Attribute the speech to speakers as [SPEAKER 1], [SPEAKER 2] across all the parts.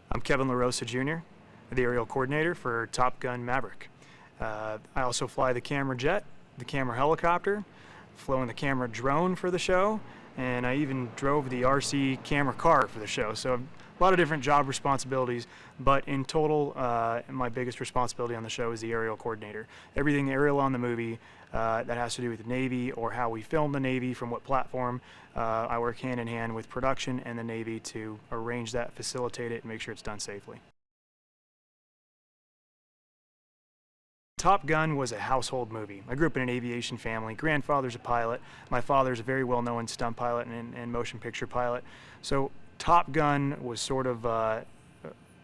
[SPEAKER 1] I'm Kevin LaRosa Jr., the aerial coordinator for Top Gun Maverick. I also fly the camera jet, the camera helicopter, flown the camera drone for the show, and I even drove the RC camera car for the show. So a lot of different job responsibilities, but in total, my biggest responsibility on the show is the aerial coordinator. Everything aerial on the movie that has to do with the Navy or how we film the Navy, from what platform, I work hand in hand with production and the Navy to arrange that, facilitate it, and make sure it's done safely. Top Gun was a household movie. I grew up in an aviation family. Grandfather's a pilot. My father's a very well-known stunt pilot and motion picture pilot. So Top Gun was sort of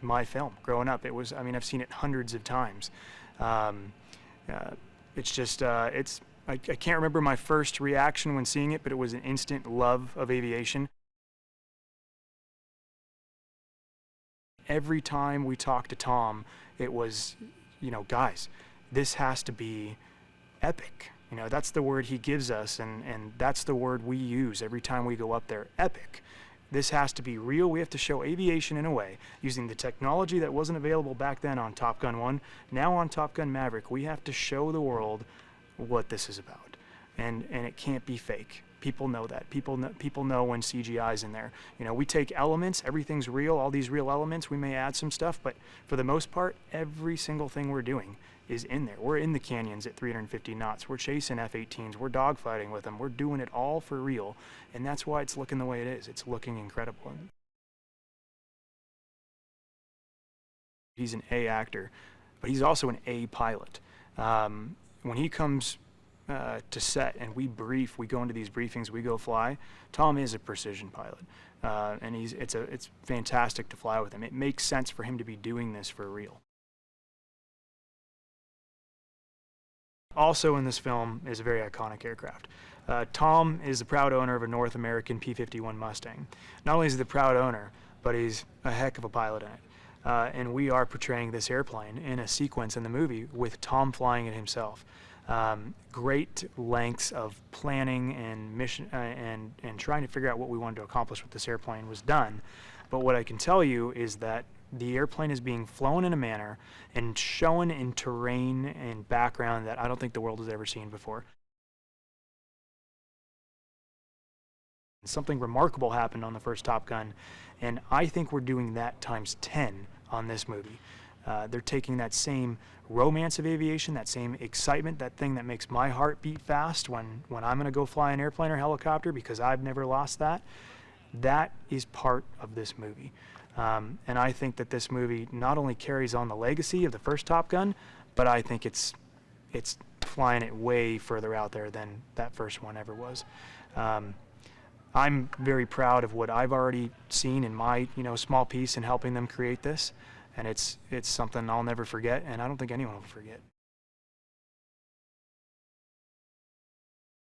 [SPEAKER 1] my film growing up. It was, I mean, I've seen it hundreds of times. It's just, I can't remember my first reaction when seeing it, but it was an instant love of aviation. Every time we talked to Tom, it was, you know, guys, this has to be epic. You know, that's the word he gives us, and that's the word we use every time we go up there, epic. This has to be real. We have to show aviation in a way, using the technology that wasn't available back then on Top Gun 1. Now on Top Gun Maverick, we have to show the world what this is about. And it can't be fake. People know that. People know when CGI's in there. You know, we take elements, everything's real, all these real elements, we may add some stuff, but for the most part, every single thing we're doing is in there. We're in the canyons at 350 knots. We're chasing F-18s. We're dogfighting with them. We're doing it all for real. And that's why it's looking the way it is. It's looking incredible. He's an A actor, but he's also an A pilot. When he comes to set and we brief, we go into these briefings, we go fly, Tom is a precision pilot. And it's fantastic to fly with him. It makes sense for him to be doing this for real. Also in this film is a very iconic aircraft. Tom is the proud owner of a North American P-51 Mustang. Not only is he the proud owner, but he's a heck of a pilot in it. And we are portraying this airplane in a sequence in the movie with Tom flying it himself. Great lengths of planning and mission and trying to figure out what we wanted to accomplish with this airplane was done. But what I can tell you is that the airplane is being flown in a manner and shown in terrain and background that I don't think the world has ever seen before. Something remarkable happened on the first Top Gun, and I think we're doing that times 10 on this movie. They're taking that same romance of aviation, that same excitement, that thing that makes my heart beat fast when I'm going to go fly an airplane or helicopter, because I've never lost that. That is part of this movie. And I think that this movie not only carries on the legacy of the first Top Gun, but I think it's flying it way further out there than that first one ever was. I'm very proud of what I've already seen in my, you know, small piece in helping them create this, and it's something I'll never forget, and I don't think anyone will forget.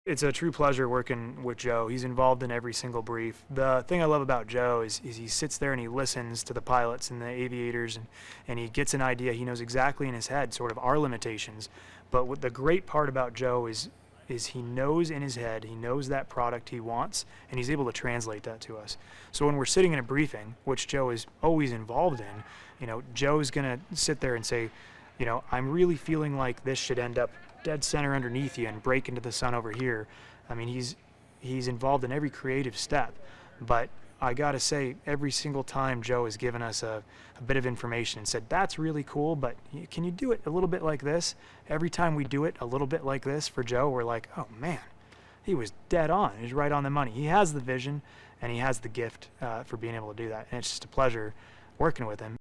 [SPEAKER 1] It's a true pleasure working with Joe. He's involved in every single brief. The thing I love about Joe is he sits there and he listens to the pilots and the aviators, and he gets an idea. He knows exactly in his head sort of our limitations. But what the great part about Joe is he knows in his head, he knows that product he wants, and he's able to translate that to us. So when we're sitting in a briefing, which Joe is always involved in, you know, Joe's gonna sit there and say, you know, I'm really feeling like this should end up dead center underneath you and break into the sun over here. I mean, he's involved in every creative step, but I gotta say, every single time Joe has given us a bit of information and said, that's really cool, but can you do it a little bit like this? Every time we do it a little bit like this for Joe, we're like, oh man, he was dead on. He's right on the money. He has the vision and he has the gift for being able to do that, and it's just a pleasure working with him.